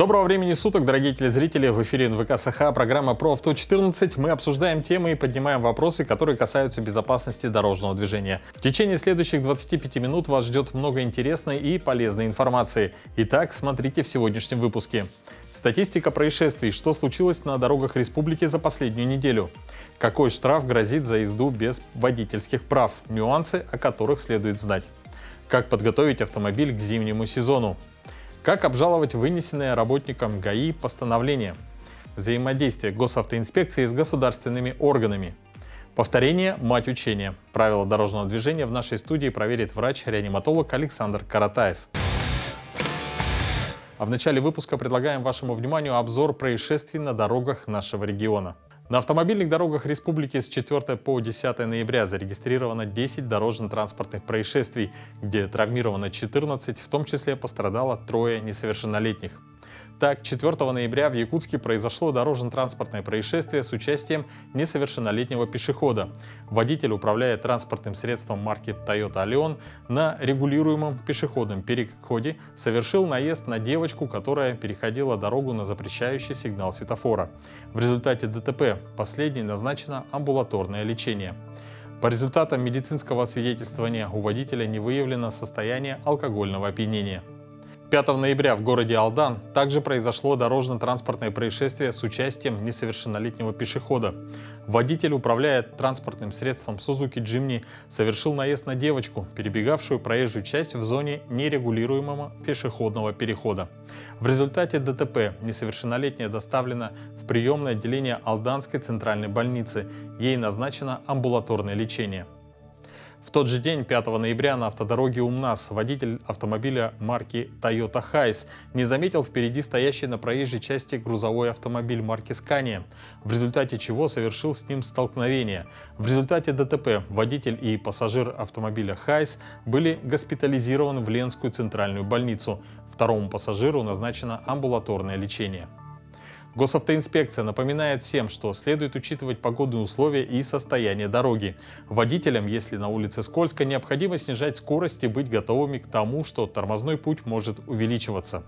Доброго времени суток, дорогие телезрители! В эфире НВК СХ, программа про авто 14. Мы обсуждаем темы и поднимаем вопросы, которые касаются безопасности дорожного движения. В течение следующих 25 минут вас ждет много интересной и полезной информации. Итак, смотрите в сегодняшнем выпуске. Статистика происшествий. Что случилось на дорогах республики за последнюю неделю? Какой штраф грозит за езду без водительских прав? Нюансы, о которых следует знать. Как подготовить автомобиль к зимнему сезону? Как обжаловать вынесенное работникам ГАИ постановление? Взаимодействие госавтоинспекции с государственными органами. Повторение – мать учения. Правила дорожного движения в нашей студии проверит врач-реаниматолог Александр Каратаев. А в начале выпуска предлагаем вашему вниманию обзор происшествий на дорогах нашего региона. На автомобильных дорогах республики с 4 по 10 ноября зарегистрировано 10 дорожно-транспортных происшествий, где травмировано 14, в том числе пострадало 3 несовершеннолетних. Так, 4 ноября в Якутске произошло дорожно-транспортное происшествие с участием несовершеннолетнего пешехода. Водитель, управляя транспортным средством марки Toyota Allion, на регулируемом пешеходном переходе совершил наезд на девочку, которая переходила дорогу на запрещающий сигнал светофора. В результате ДТП последней назначено амбулаторное лечение. По результатам медицинского освидетельствования у водителя не выявлено состояние алкогольного опьянения. 5 ноября в городе Алдан также произошло дорожно-транспортное происшествие с участием несовершеннолетнего пешехода. Водитель, управляя транспортным средством Suzuki Jimny, совершил наезд на девочку, перебегавшую проезжую часть в зоне нерегулируемого пешеходного перехода. В результате ДТП несовершеннолетняя доставлена в приемное отделение Алданской центральной больницы. Ей назначено амбулаторное лечение. В тот же день, 5 ноября, на автодороге УМНАС водитель автомобиля марки Toyota Hiace не заметил впереди стоящий на проезжей части грузовой автомобиль марки Scania, в результате чего совершил с ним столкновение. В результате ДТП водитель и пассажир автомобиля Hiace были госпитализированы в Ленскую центральную больницу. Второму пассажиру назначено амбулаторное лечение. Госавтоинспекция напоминает всем, что следует учитывать погодные условия и состояние дороги. Водителям, если на улице скользко, необходимо снижать скорость и быть готовыми к тому, что тормозной путь может увеличиваться.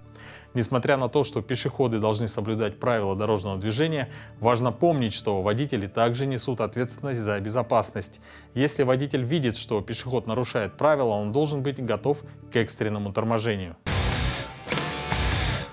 Несмотря на то, что пешеходы должны соблюдать правила дорожного движения, важно помнить, что водители также несут ответственность за безопасность. Если водитель видит, что пешеход нарушает правила, он должен быть готов к экстренному торможению.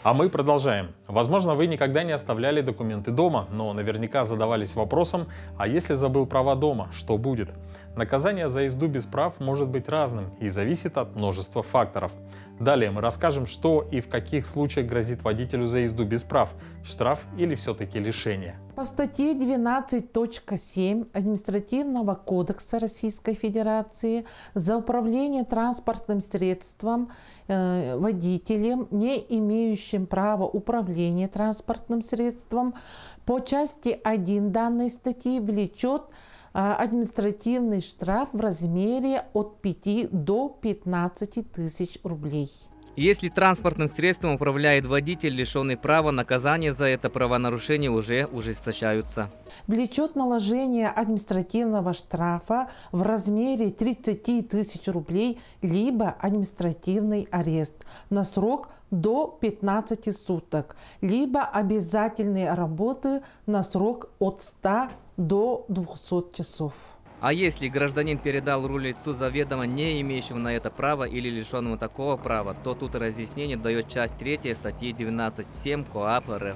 А мы продолжаем. Возможно, вы никогда не оставляли документы дома, но наверняка задавались вопросом, а если забыл права дома, что будет? Наказание за езду без прав может быть разным и зависит от множества факторов. Далее мы расскажем, что и в каких случаях грозит водителю за езду без прав – штраф или все-таки лишение. По статье 12.7 Административного кодекса Российской Федерации за управление транспортным средством водителем, не имеющим права управления транспортным средством, по части 1 данной статьи влечет административный штраф в размере от 5 до 15 тысяч рублей. Если транспортным средством управляет водитель, лишенный права, наказания за это правонарушение уже ужесточаются. Влечет наложение административного штрафа в размере 30 тысяч рублей, либо административный арест на срок до 15 суток, либо обязательные работы на срок от 100 до 200 часов. А если гражданин передал руль лицу заведомо не имеющему на это права или лишенному такого права, то тут разъяснение дает часть 3 статьи 12.7 КоАП РФ.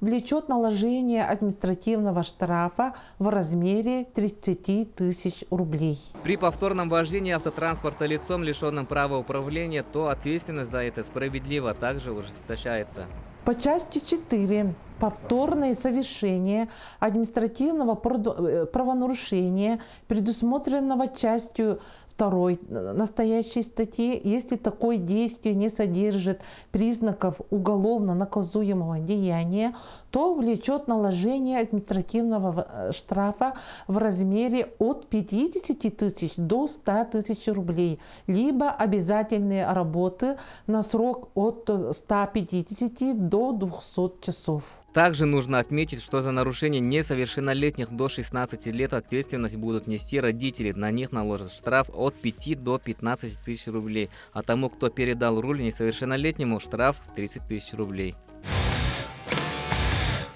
Влечет наложение административного штрафа в размере 30 тысяч рублей. При повторном вождении автотранспорта лицом, лишенным права управления, то ответственность за это справедливо также ужесточается. По части 4 повторное совершение административного правонарушения, предусмотренного частью 2 настоящей статьи, если такое действие не содержит признаков уголовно наказуемого деяния, то влечет наложение административного штрафа в размере от 50 тысяч до 100 тысяч рублей, либо обязательные работы на срок от 150 до 200 часов. Также нужно отметить, что за нарушение несовершеннолетних до 16 лет ответственность будут нести родители. На них наложат штраф от 5 до 15 тысяч рублей, а тому, кто передал руль несовершеннолетнему, штраф в 30 тысяч рублей.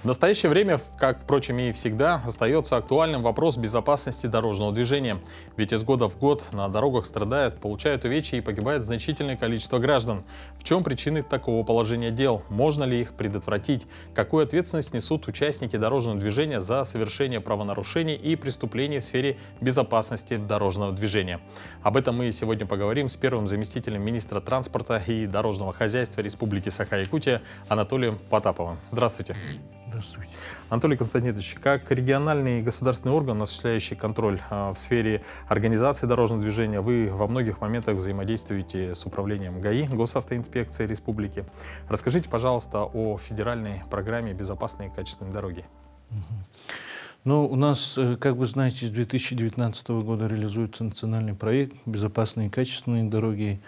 В настоящее время, как, впрочем, и всегда, остается актуальным вопрос безопасности дорожного движения. Ведь из года в год на дорогах страдают, получают увечья и погибает значительное количество граждан. В чем причины такого положения дел? Можно ли их предотвратить? Какую ответственность несут участники дорожного движения за совершение правонарушений и преступлений в сфере безопасности дорожного движения? Об этом мы сегодня поговорим с первым заместителем министра транспорта и дорожного хозяйства Республики Саха-Якутия Анатолием Потаповым. Здравствуйте. Здравствуйте. Анатолий Константинович, как региональный государственный орган, осуществляющий контроль в сфере организации дорожного движения, вы во многих моментах взаимодействуете с управлением ГАИ, Госавтоинспекции Республики. Расскажите, пожалуйста, о федеральной программе «Безопасные и качественные дороги». Ну, у нас, как вы знаете, с 2019 года реализуется национальный проект «Безопасные и качественные дороги».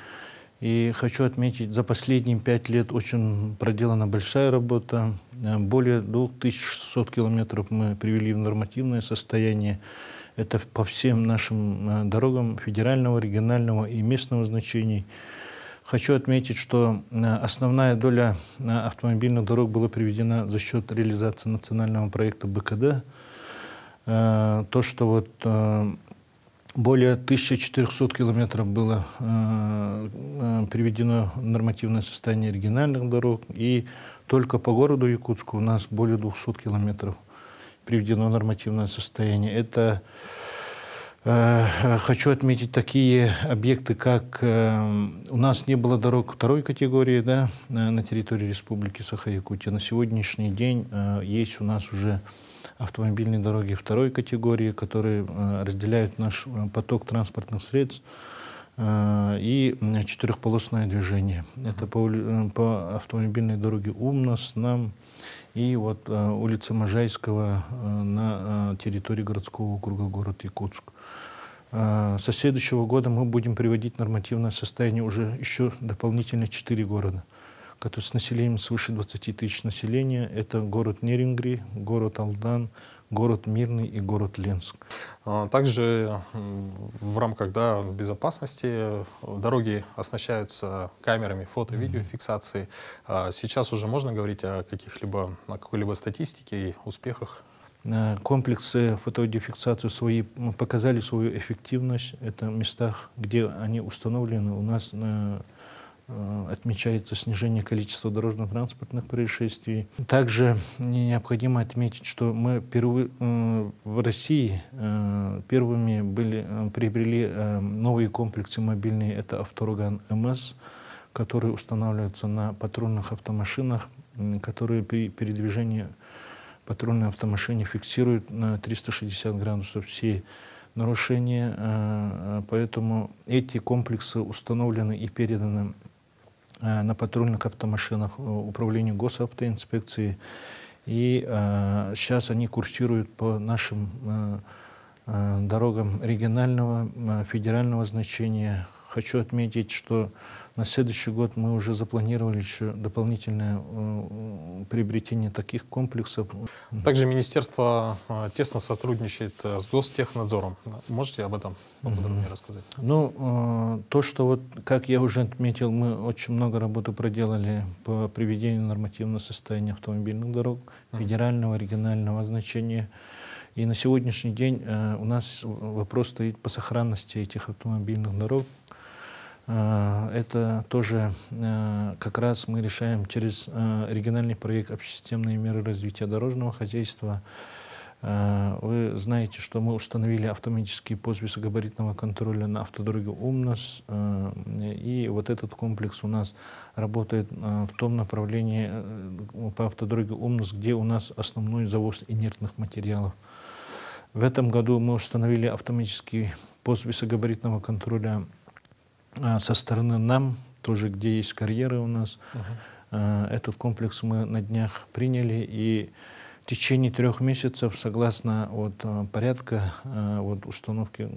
И хочу отметить, за последние 5 лет очень проделана большая работа. Более 2600 километров мы привели в нормативное состояние. Это по всем нашим дорогам федерального, регионального и местного значений. Хочу отметить, что основная доля автомобильных дорог была приведена за счет реализации национального проекта БКД. То, что вот более 1400 километров было приведено в нормативное состояние региональных дорог, и только по городу Якутску у нас более 200 километров приведено в нормативное состояние. Это хочу отметить такие объекты, как у нас не было дорог второй категории, да, на территории Республики Саха-Якутия. На сегодняшний день есть у нас уже автомобильные дороги второй категории, которые разделяют наш поток транспортных средств и четырехполосное движение. Это по автомобильной дороге Умнас, нам и вот улица Можайского на территории городского округа город Якутск. Со следующего года мы будем приводить в нормативное состояние уже еще дополнительно 4 города, которые с населением свыше 20 тысяч населения. Это город Нерингри, город Алдан, город Мирный и город Ленск. Также в рамках безопасности дороги оснащаются камерами фото-видеофиксации. Сейчас уже можно говорить о какой-либо статистике и успехах? Комплексы фото-видеофиксации показали свою эффективность. Это в местах, где они установлены, у нас отмечается снижение количества дорожно-транспортных происшествий. Также необходимо отметить, что мы в России первыми приобрели новые комплексы мобильные. Это Автороган МС, которые устанавливаются на патрульных автомашинах, которые при передвижении патрульной автомашины фиксируют на 360 градусов все нарушения. Поэтому эти комплексы установлены и переданы на патрульных автомашинах управлению Госавтоинспекции. И сейчас они курсируют по нашим дорогам регионального, федерального значения. Хочу отметить, что на следующий год мы уже запланировали еще дополнительное приобретение таких комплексов. Также министерство тесно сотрудничает с Гостехнадзором. Можете об этом поподробнее рассказать? Ну, то, что вот, как я уже отметил, мы очень много работы проделали по приведению нормативного состояния автомобильных дорог федерального, регионального значения. И на сегодняшний день у нас вопрос стоит по сохранности этих автомобильных дорог. Это тоже как раз мы решаем через региональный проект «Общесистемные меры развития дорожного хозяйства». Вы знаете, что мы установили автоматический пост высокогабаритного контроля на автодороге Умнас. И вот этот комплекс у нас работает в том направлении по автодороге Умнас, где у нас основной завоз инертных материалов. В этом году мы установили автоматический пост высокогабаритного контроля со стороны НАМ, тоже где есть карьеры у нас. Этот комплекс мы на днях приняли, и в течение 3 месяцев, согласно порядка установки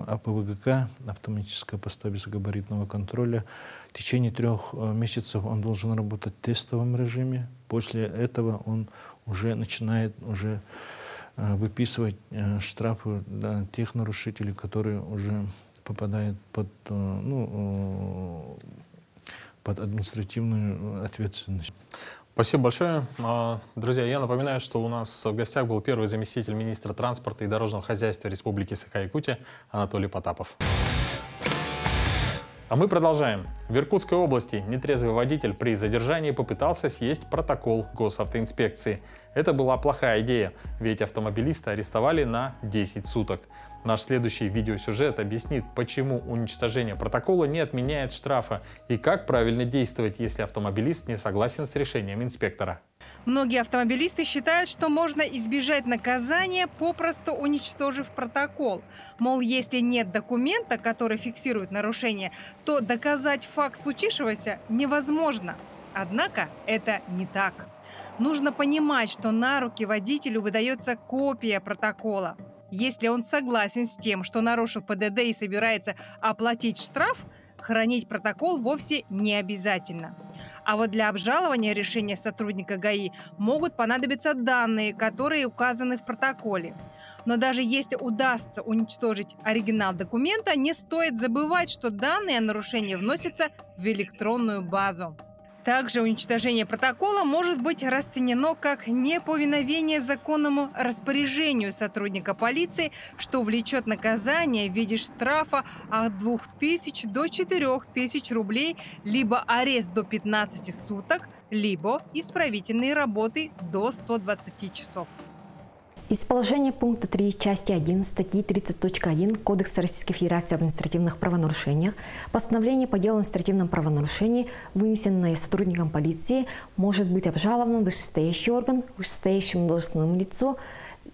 АПВГК, автоматического поста высокогабаритного контроля, в течение 3 месяцев он должен работать в тестовом режиме. После этого он уже начинает выписывать штрафы для тех нарушителей, которые уже попадают под административную ответственность. Спасибо большое. Друзья, я напоминаю, что у нас в гостях был первый заместитель министра транспорта и дорожного хозяйства Республики Саха-Якутия Анатолий Потапов. А мы продолжаем. В Иркутской области нетрезвый водитель при задержании попытался съесть протокол госавтоинспекции. Это была плохая идея, ведь автомобилиста арестовали на 10 суток. Наш следующий видеосюжет объяснит, почему уничтожение протокола не отменяет штрафа и как правильно действовать, если автомобилист не согласен с решением инспектора. Многие автомобилисты считают, что можно избежать наказания, попросту уничтожив протокол. Мол, если нет документа, который фиксирует нарушение, то доказать факт случившегося невозможно. Однако это не так. Нужно понимать, что на руки водителю выдается копия протокола. Если он согласен с тем, что нарушил ПДД и собирается оплатить штраф, хранить протокол вовсе не обязательно. А вот для обжалования решения сотрудника ГАИ могут понадобиться данные, которые указаны в протоколе. Но даже если удастся уничтожить оригинал документа, не стоит забывать, что данные о нарушении вносятся в электронную базу. Также уничтожение протокола может быть расценено как неповиновение законному распоряжению сотрудника полиции, что влечет наказание в виде штрафа от 2000 до 4000 рублей, либо арест до 15 суток, либо исправительные работы до 120 часов. Из положения пункта 3 части 1 статьи 30.1 Кодекса Российской Федерации об административных правонарушениях постановление по делу о административном правонарушении, вынесенное сотрудником полиции, может быть обжаловано в вышестоящий орган, вышестоящему должностному лицу,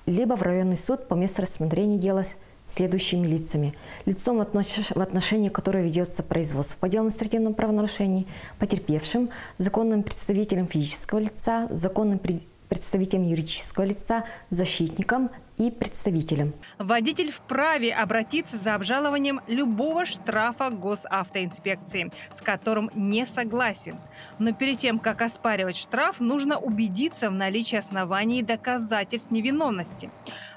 либо в районный суд по месту рассмотрения дела следующими лицами: лицом, в отношении которого ведется производство по делу о административном правонарушении, потерпевшим, законным представителем физического лица, законным представителем юридического лица, защитником и представителем. Водитель вправе обратиться за обжалованием любого штрафа госавтоинспекции, с которым не согласен. Но перед тем, как оспаривать штраф, нужно убедиться в наличии оснований и доказательств невиновности.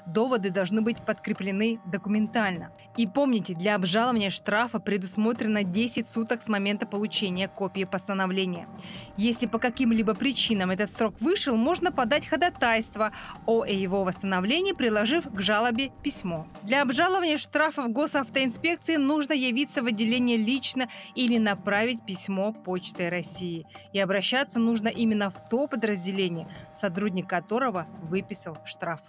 Доводы должны быть подкреплены документально. И помните, для обжалования штрафа предусмотрено 10 суток с момента получения копии постановления. Если по каким-либо причинам этот срок вышел, можно подать ходатайство о его восстановлении, приложив к жалобе письмо. Для обжалования штрафов госавтоинспекции нужно явиться в отделение лично или направить письмо Почтой России. И обращаться нужно именно в то подразделение, сотрудник которого выписал штраф.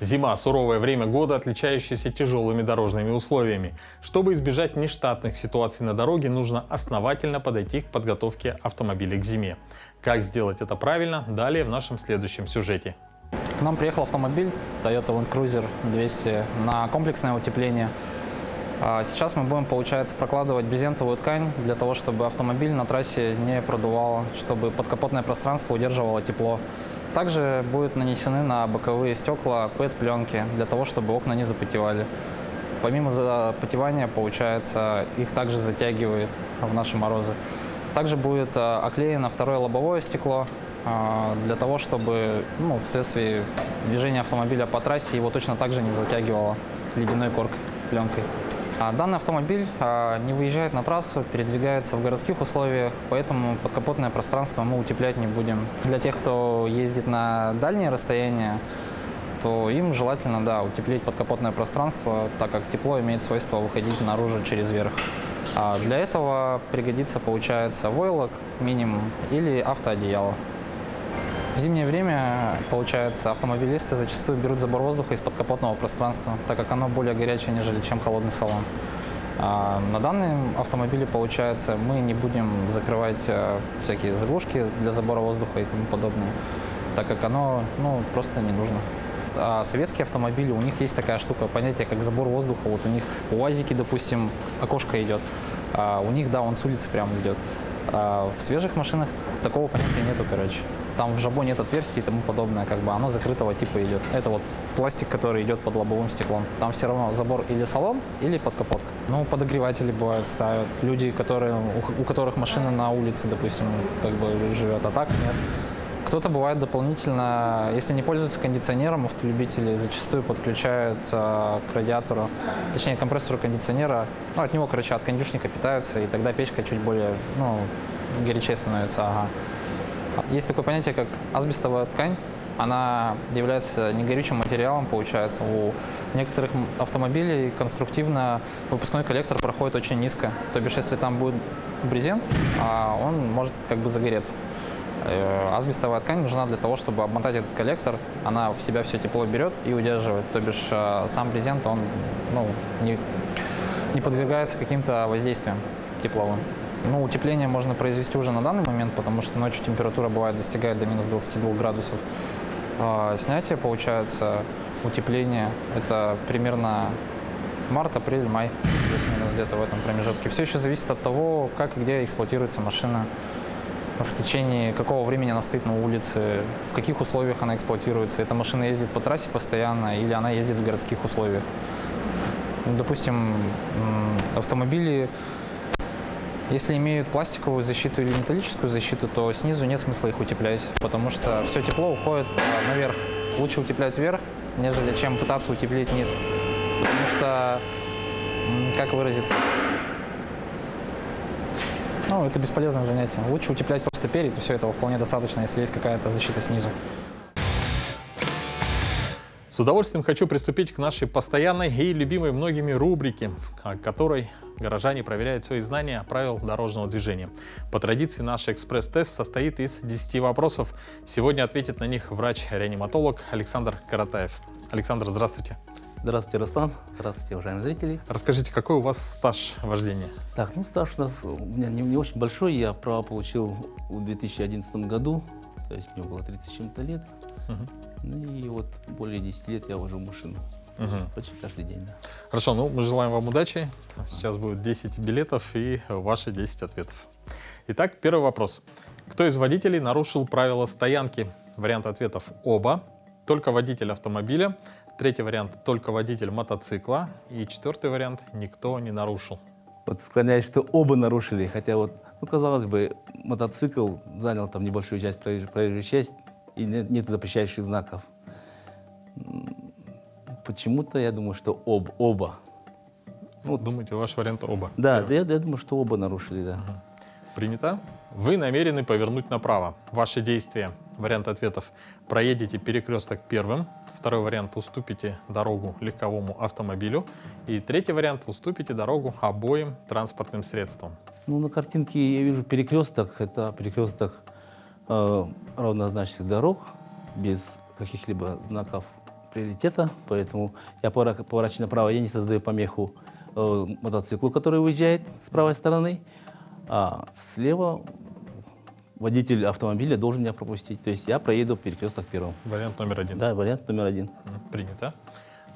Зима – суровое время года, отличающееся тяжелыми дорожными условиями. Чтобы избежать нештатных ситуаций на дороге, нужно основательно подойти к подготовке автомобиля к зиме. Как сделать это правильно, далее в нашем следующем сюжете. К нам приехал автомобиль Toyota Land Cruiser 200 на комплексное утепление. Сейчас мы будем, получается, прокладывать брезентовую ткань для того, чтобы автомобиль на трассе не продувало, чтобы подкапотное пространство удерживало тепло. Также будут нанесены на боковые стекла ПЭТ-пленки для того, чтобы окна не запотевали. Помимо запотевания, получается, их также затягивает в наши морозы. Также будет оклеено второе лобовое стекло для того, чтобы вследствие движения автомобиля по трассе его точно так же не затягивало ледяной коркой, пленкой. Данный автомобиль не выезжает на трассу, передвигается в городских условиях, поэтому подкапотное пространство мы утеплять не будем. Для тех, кто ездит на дальние расстояния, то им желательно, да, утеплить подкапотное пространство, так как тепло имеет свойство выходить наружу через верх. Для этого пригодится, получается, войлок минимум или автоодеяло. В зимнее время, получается, автомобилисты зачастую берут забор воздуха из подкапотного пространства, так как оно более горячее, нежели чем холодный салон. На данном автомобиле, получается, мы не будем закрывать всякие заглушки для забора воздуха и тому подобное, так как оно просто не нужно. А советские автомобили, у них есть такая штука, понятие как забор воздуха. Вот у них УАЗики, допустим, окошко идет, у них, да, он с улицы прямо идет. В свежих машинах такого понятия нету, короче. Там в жабо нет отверстий и тому подобное, как бы оно закрытого типа идет. Это вот пластик, который идет под лобовым стеклом. Там все равно забор или салон, или подкапотка. Подогреватели бывают, ставят. Люди, у которых машина на улице, допустим, как бы живет, а так нет. Кто-то бывает дополнительно, если не пользуются кондиционером, автолюбители зачастую подключают к радиатору, точнее, к компрессору кондиционера. От него, короче, от кондюшника питаются, и тогда печка чуть более, горячее становится. Ага. Есть такое понятие, как асбестовая ткань. Она является негорючим материалом, получается. У некоторых автомобилей конструктивно выпускной коллектор проходит очень низко. То бишь, если там будет брезент, он может как бы загореться. Асбестовая ткань нужна для того, чтобы обмотать этот коллектор. Она в себя все тепло берет и удерживает. То бишь, сам брезент, он не подвергается каким-то воздействиям тепловым. Утепление можно произвести уже на данный момент, потому что ночью температура бывает достигает до минус 22 градусов. Снятие, получается, утепление, это примерно март, апрель, май, плюс-минус где-то в этом промежутке. Все еще зависит от того, как и где эксплуатируется машина, в течение какого времени она стоит на улице, в каких условиях она эксплуатируется. Эта машина ездит по трассе постоянно или она ездит в городских условиях. Допустим, автомобили, если имеют пластиковую защиту или металлическую защиту, то снизу нет смысла их утеплять, потому что все тепло уходит наверх. Лучше утеплять вверх, нежели чем пытаться утеплить низ. Потому что, как выразиться, это бесполезное занятие. Лучше утеплять просто перед, и все этого вполне достаточно, если есть какая-то защита снизу. С удовольствием хочу приступить к нашей постоянной и любимой многими рубрике, в которой горожане проверяют свои знания правил дорожного движения. По традиции наш экспресс-тест состоит из 10 вопросов. Сегодня ответит на них врач-реаниматолог Александр Каратаев. Александр, здравствуйте. Здравствуйте, Рустам. Здравствуйте, уважаемые зрители. Расскажите, какой у вас стаж вождения? Так, стаж у меня не очень большой. Я право получил в 2011 году, то есть мне было 30 с чем-то лет. И вот более 10 лет я вожу машину. Почти каждый день, да. Хорошо, мы желаем вам удачи. Сейчас будет 10 билетов и ваши 10 ответов. Итак, первый вопрос. Кто из водителей нарушил правила стоянки? Вариант ответов оба. Только водитель автомобиля. Третий вариант только водитель мотоцикла. И четвертый вариант никто не нарушил. Склоняюсь, что оба нарушили. Хотя казалось бы, мотоцикл занял там небольшую часть проезжей части. И нет запрещающих знаков. Почему-то я думаю, что оба. Думаете, ваш вариант оба? Да, я думаю, что оба нарушили, да. Принято. Вы намерены повернуть направо. Ваши действия. Вариант ответов. Проедете перекресток первым. Второй вариант. Уступите дорогу легковому автомобилю. И третий вариант. Уступите дорогу обоим транспортным средствам. На картинке я вижу перекресток. Это перекресток равнозначных дорог, без каких-либо знаков приоритета, поэтому я поворачиваю направо, я не создаю помеху мотоциклу, который уезжает с правой стороны, а слева водитель автомобиля должен меня пропустить, то есть я проеду перекресток первым. Вариант номер один. Да, вариант номер один. Принято.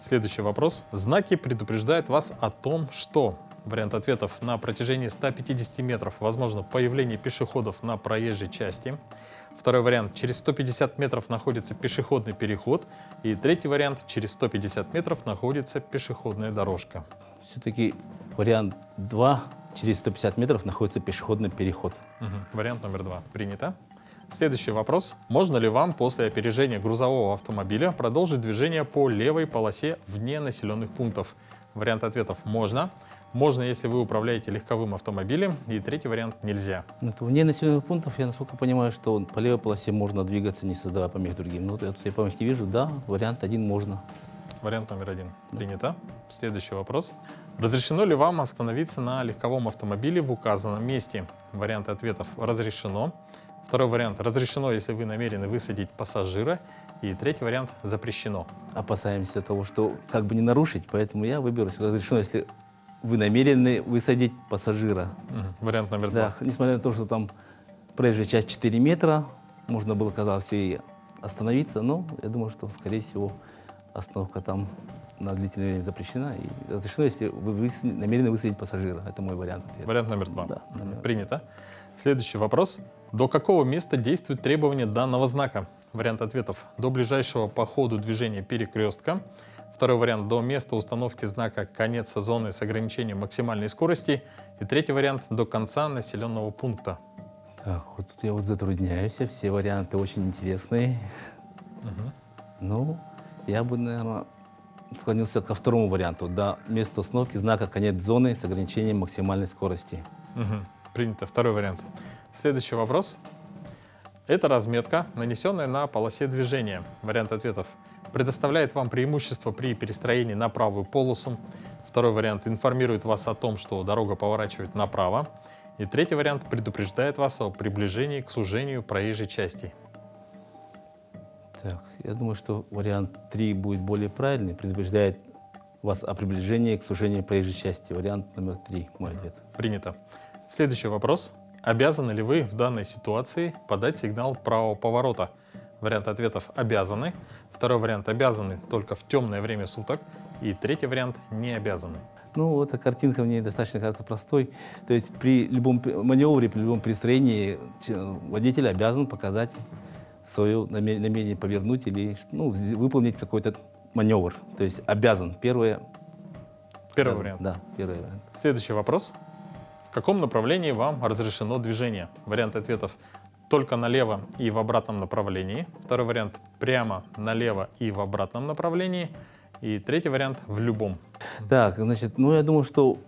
Следующий вопрос. Знаки предупреждают вас о том, что... Вариант ответов. На протяжении 150 метров возможно появление пешеходов на проезжей части. Второй вариант. Через 150 метров находится пешеходный переход. И третий вариант. Через 150 метров находится пешеходная дорожка. Все-таки вариант 2. Через 150 метров находится пешеходный переход. Вариант номер 2. Принято. Следующий вопрос. Можно ли вам после опережения грузового автомобиля продолжить движение по левой полосе вне населенных пунктов? Вариант ответов. Можно. Можно, если вы управляете легковым автомобилем. И третий вариант – нельзя. Вне населенных пунктов, я насколько понимаю, что по левой полосе можно двигаться, не создавая помех другим. Я помех не вижу. Да, вариант 1 можно. Вариант номер 1. Принято. Следующий вопрос. Разрешено ли вам остановиться на легковом автомобиле в указанном месте? Варианты ответов – разрешено. Второй вариант – разрешено, если вы намерены высадить пассажира. И третий вариант – запрещено. Опасаемся того, что как бы не нарушить, поэтому я выберу разрешено, если вы намерены высадить пассажира. Вариант номер 2. Да, несмотря на то, что там проезжая часть 4 метра, можно было, казалось, и остановиться, но я думаю, что, скорее всего, остановка там на длительное время запрещена. И разрешено, если вы намерены высадить пассажира. Это мой вариант ответа. Вариант номер 2. Да, принято. Следующий вопрос. До какого места действует требование данного знака? Вариант ответов. До ближайшего по ходу движения перекрестка. Второй вариант. До места установки знака «Конец зоны с ограничением максимальной скорости». И третий вариант. До конца населенного пункта. Так, тут я затрудняюсь. Все варианты очень интересные. Я бы, наверное, склонился ко второму варианту. До места установки знака «Конец зоны с ограничением максимальной скорости». Принято. Второй вариант. Следующий вопрос. Эта разметка, нанесенная на полосе движения. Вариант ответов: предоставляет вам преимущество при перестроении на правую полосу. Второй вариант: информирует вас о том, что дорога поворачивает направо. И третий вариант: предупреждает вас о приближении к сужению проезжей части. Так, я думаю, что вариант 3 будет более правильный. Предупреждает вас о приближении к сужению проезжей части. Вариант номер 3, мой ответ. Принято. Следующий вопрос. Обязаны ли вы в данной ситуации подать сигнал правого поворота? Вариант ответов: обязаны. Второй вариант: обязаны только в темное время суток. И третий вариант: не обязаны. Ну, эта картинка мне достаточно кажется простой. То есть при любом маневре, при любом перестроении водитель обязан показать свое намерение повернуть или выполнить какой-то маневр. То есть обязан. Первый вариант. Да, первый вариант. Следующий вопрос. В каком направлении вам разрешено движение? Вариант ответов: только налево и в обратном направлении. Второй вариант: прямо налево и в обратном направлении. И третий вариант: в любом. Так, значит, я думаю, что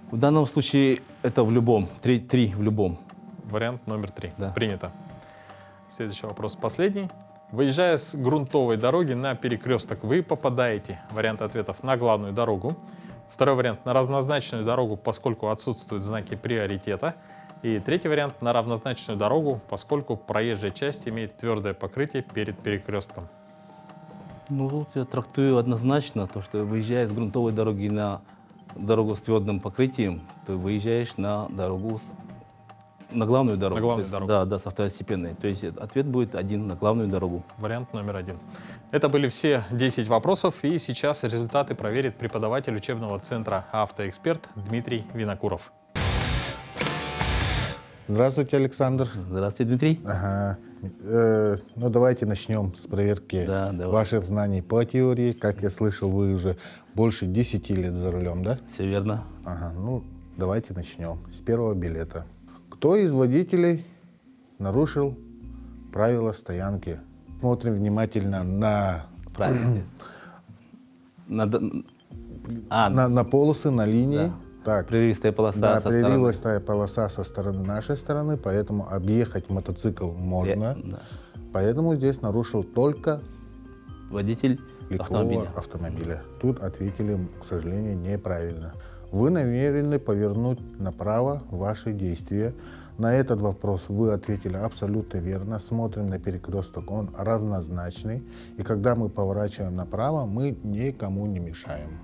в данном случае это в любом. 3 в любом. Вариант номер 3. Да. Принято. Следующий вопрос, последний. Выезжая с грунтовой дороги на перекресток, вы попадаете, вариант ответов: на главную дорогу. Второй вариант: на равнозначную дорогу, поскольку отсутствуют знаки приоритета. И третий вариант: на равнозначную дорогу, поскольку проезжая часть имеет твердое покрытие перед перекрестком. Тут я трактую однозначно, то, что выезжая с грунтовой дороги на дорогу с твердым покрытием, ты выезжаешь на дорогу, на главную дорогу. На главную дорогу. Да, со второстепенной. То есть ответ будет один: на главную дорогу. Вариант номер 1. Это были все 10 вопросов, и сейчас результаты проверит преподаватель учебного центра «Автоэксперт» Дмитрий Винокуров. Здравствуйте, Александр. Здравствуйте, Дмитрий. Ага. Давайте начнем с проверки ваших знаний по теории. Как я слышал, вы уже больше 10 лет за рулем, да? Все верно. Ага. Давайте начнем с первого билета. Кто из водителей нарушил правила стоянки? Смотрим внимательно на полосы, на линии. Да. Так. Прерывистая полоса со стороны. Прерывистая полоса со стороны нашей стороны, поэтому объехать мотоцикл можно. Поэтому здесь нарушил только водитель автомобиля. Тут ответили, к сожалению, неправильно. Вы намерены повернуть направо ваши действия. На этот вопрос вы ответили абсолютно верно. Смотрим на перекресток, он равнозначный. И когда мы поворачиваем направо, мы никому не мешаем.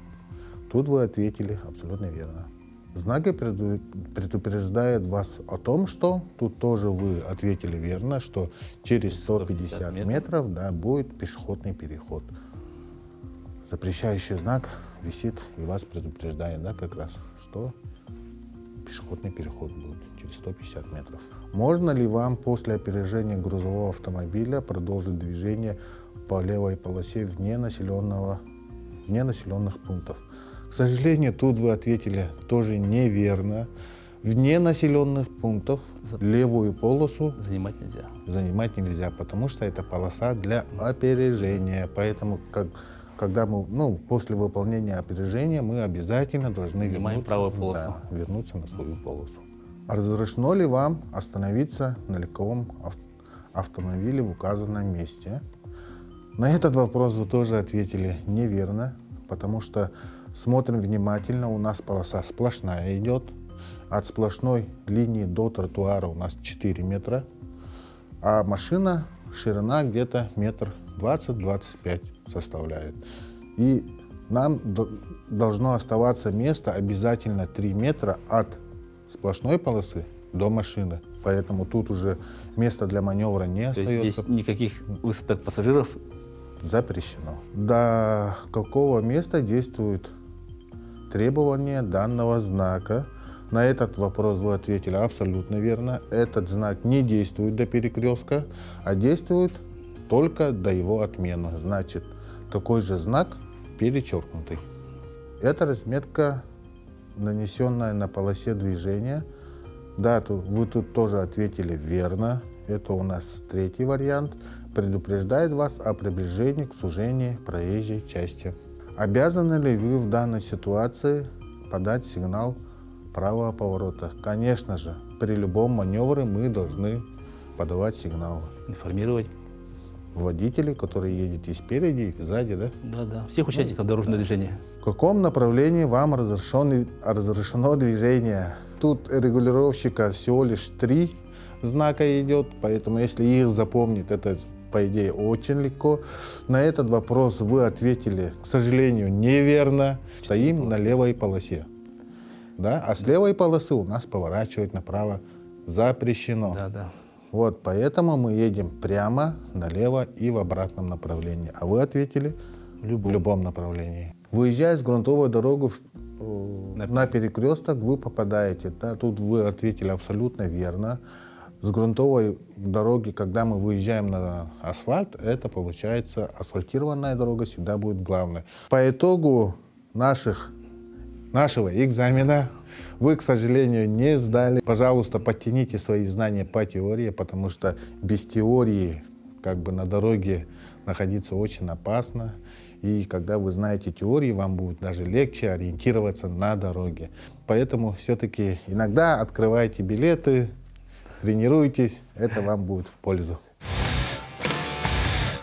Тут вы ответили абсолютно верно. Знаки предупреждают вас о том, что тут тоже вы ответили верно, что через 150 метров будет пешеходный переход. Запрещающий знак висит и вас предупреждает, как раз, что пешеходный переход будет через 150 метров. Можно ли вам после опережения грузового автомобиля продолжить движение по левой полосе вне населенных пунктов? К сожалению, тут вы ответили тоже неверно. Вне населенных пунктов левую полосу занимать нельзя, потому что это полоса для опережения. Поэтому, когда мы, после выполнения опережения, мы обязательно должны вернуться на свою полосу. Разрешено ли вам остановиться на легковом автомобиле в указанном месте? На этот вопрос вы тоже ответили неверно, потому что смотрим внимательно, у нас полоса сплошная идет. От сплошной линии до тротуара у нас 4 метра, а машина ширина где-то 1,20–1,25 составляет. И нам должно оставаться место обязательно 3 метра от сплошной полосы до машины. Поэтому тут уже места для маневра не остается. То есть здесь никаких высадок пассажиров? Запрещено. До какого места действует требования данного знака? На этот вопрос вы ответили абсолютно верно. Этот знак не действует до перекрестка, а действует только до его отмены. Значит, такой же знак перечеркнутый. Это разметка, нанесенная на полосе движения. Да, вы тут тоже ответили верно. Это у нас третий вариант. Предупреждает вас о приближении к сужению проезжей части. Обязаны ли вы в данной ситуации подать сигнал правого поворота? Конечно же, при любом маневре мы должны подавать сигналы. Информировать. Водителей, которые едете спереди и сзади, да? Да. Всех участников дорожного движения. В каком направлении вам разрешено движение? Тут регулировщика всего лишь 3 знака идет, поэтому если их запомнить, это, по идее, очень легко. На этот вопрос вы ответили, к сожалению, неверно. Стоим на левой полосе. Да? А с левой полосы у нас поворачивать направо запрещено. Да. Вот, поэтому мы едем прямо, налево и в обратном направлении. А вы ответили в любом направлении. Выезжая с грунтовой дороги на перекресток, вы попадаете. Да, тут вы ответили абсолютно верно. С грунтовой дороги, когда мы выезжаем на асфальт, это получается асфальтированная дорога всегда будет главной. По итогу нашего экзамена вы, к сожалению, не сдали. Пожалуйста, подтяните свои знания по теории, потому что без теории на дороге находиться очень опасно. И когда вы знаете теорию, вам будет даже легче ориентироваться на дороге. Поэтому все-таки иногда открывайте билеты, тренируйтесь, это вам будет в пользу.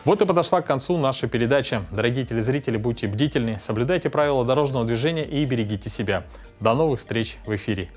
Вот и подошла к концу наша передача. Дорогие телезрители, будьте бдительны, соблюдайте правила дорожного движения и берегите себя. До новых встреч в эфире.